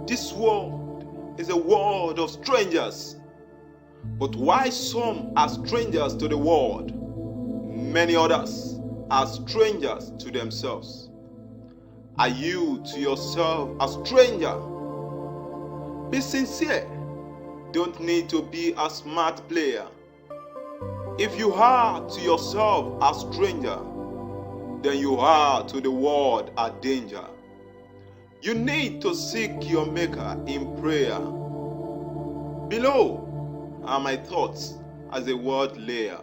This world is a world of strangers. But why some are strangers to the world, many others are strangers to themselves. Are you to yourself a stranger? Be sincere. Don't need to be a smart player. If you are to yourself a stranger, then you are to the world a danger. You need to seek your Maker in prayer. Below are my thoughts as a word layer.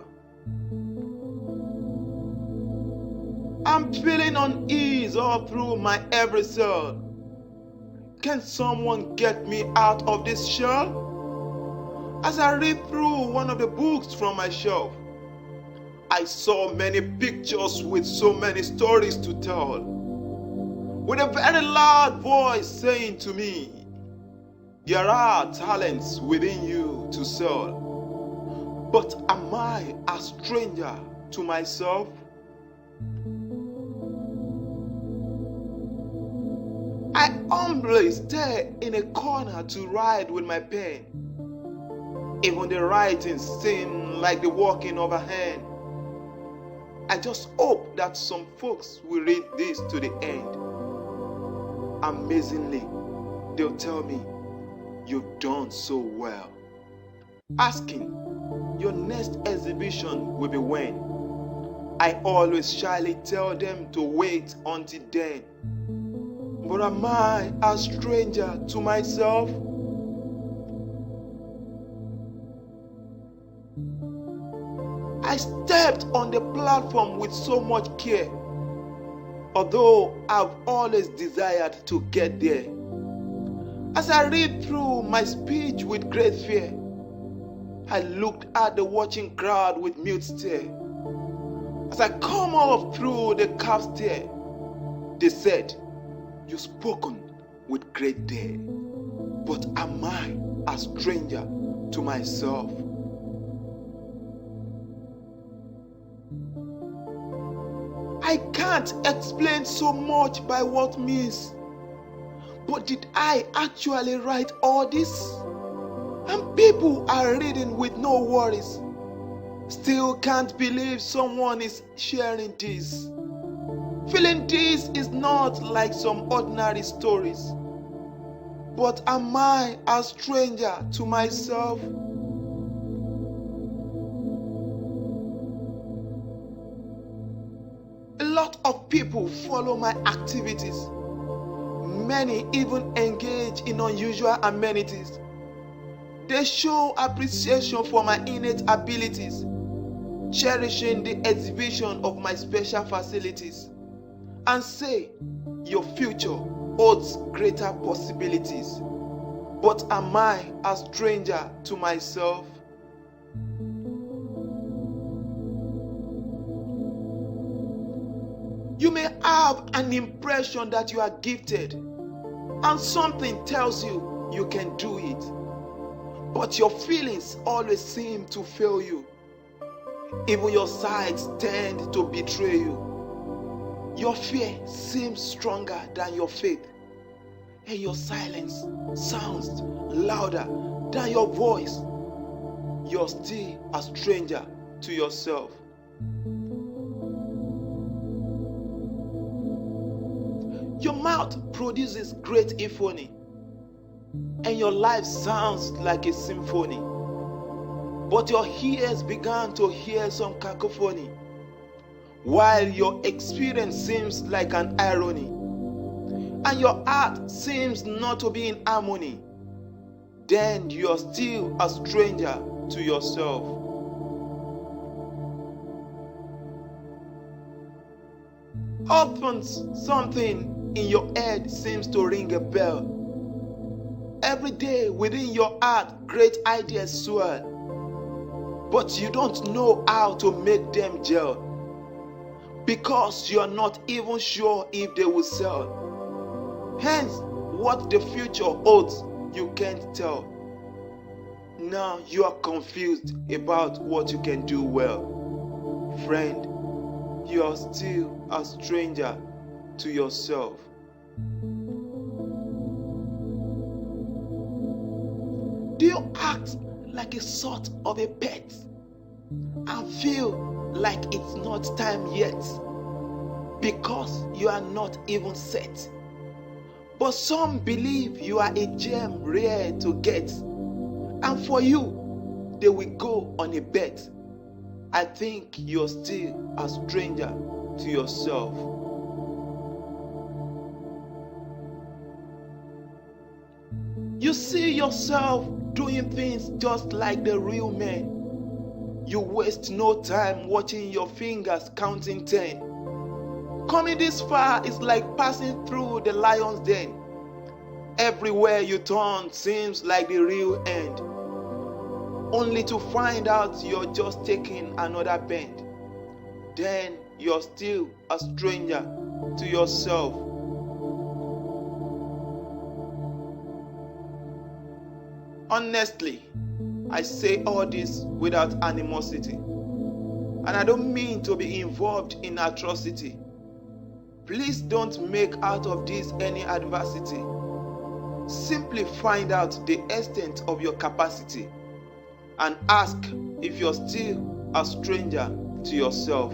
I'm feeling unease all through my every cell. Can someone get me out of this shell? As I read through one of the books from my shelf, I saw many pictures with so many stories to tell, with a very loud voice saying to me, there are talents within you to sell. But am I a stranger to myself? I humbly stay in a corner to write with my pen. Even the writing seems like the walking of a hand. I just hope that some folks will read this to the end. Amazingly, they'll tell me, you've done so well. Asking, your next exhibition will be when? I always shyly tell them to wait until then. But am I a stranger to myself? I stepped on the platform with so much care, although I've always desired to get there. As I read through my speech with great fear, I looked at the watching crowd with mute stare. As I come up through the calf stair, they said, you've spoken with great dare. But am I a stranger to myself? I can't explain so much by what means. But did I actually write all this? And people are reading with no worries. Still can't believe someone is sharing this. Feeling this is not like some ordinary stories. But am I a stranger to myself? A lot of people follow my activities. Many even engage in unusual amenities. They show appreciation for my innate abilities, cherishing the exhibition of my special facilities, and say, your future holds greater possibilities. But am I a stranger to myself? You may have an impression that you are gifted, and something tells you you can do it. But your feelings always seem to fail you. Even your sides tend to betray you. Your fear seems stronger than your faith, and your silence sounds louder than your voice. You're still a stranger to yourself. Your mouth produces great euphony, and your life sounds like a symphony. But your ears began to hear some cacophony, while your experience seems like an irony, and your heart seems not to be in harmony. Then you are still a stranger to yourself. Often something in your head seems to ring a bell. Every day within your heart, great ideas swirl, but you don't know how to make them gel, because you are not even sure if they will sell. Hence, what the future holds, you can't tell. Now you are confused about what you can do well. Friend, you are still a stranger to yourself. Do you act like a sort of a pet and feel like it's not time yet because you are not even set? But some believe you are a gem rare to get, and for you, they will go on a bet. I think you're still a stranger to yourself. You see yourself doing things just like the real men. You waste no time watching your fingers counting 10. Coming this far is like passing through the lion's den. Everywhere you turn seems like the real end, only to find out you're just taking another bend. Then you're still a stranger to yourself. Honestly, I say all this without animosity, and I don't mean to be involved in atrocity. Please don't make out of this any adversity. Simply find out the extent of your capacity and ask if you're still a stranger to yourself.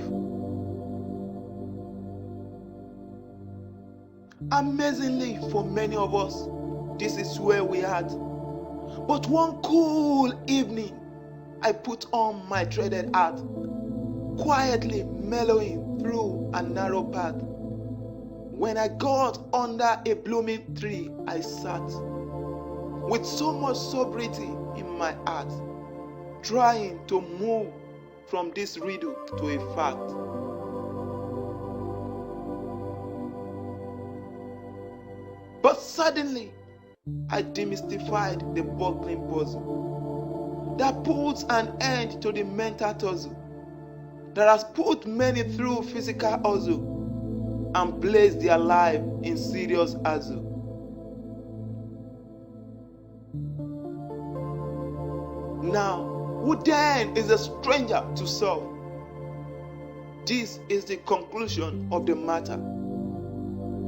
Amazingly, for many of us, this is where we are at. But one cool evening, I put on my threaded hat, quietly mellowing through a narrow path. When I got under a blooming tree, I sat with so much sobriety in my heart, trying to move from this riddle to a fact. But suddenly, I demystified the buckling puzzle that puts an end to the mental tussle that has put many through physical hustle and placed their life in serious hassle. Now, who then is a stranger to self? This is the conclusion of the matter.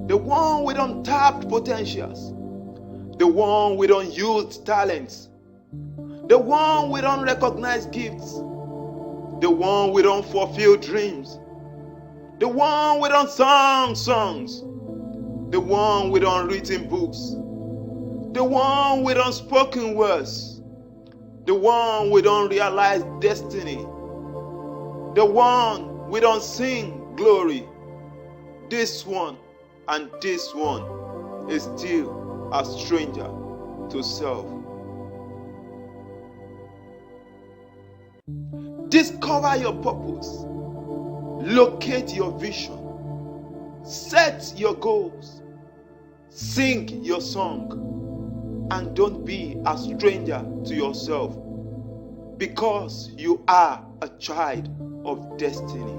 The one with untapped potentials, the one with unused talents, the one with unrecognized gifts, the one with unfulfilled dreams, the one with unsung songs, the one with unwritten books, the one with unspoken words, the one with unrealized destiny, the one with unseen glory. This one and this one is still a stranger to self. Discover your purpose, locate your vision, set your goals, sing your song, and don't be a stranger to yourself, because you are a child of destiny.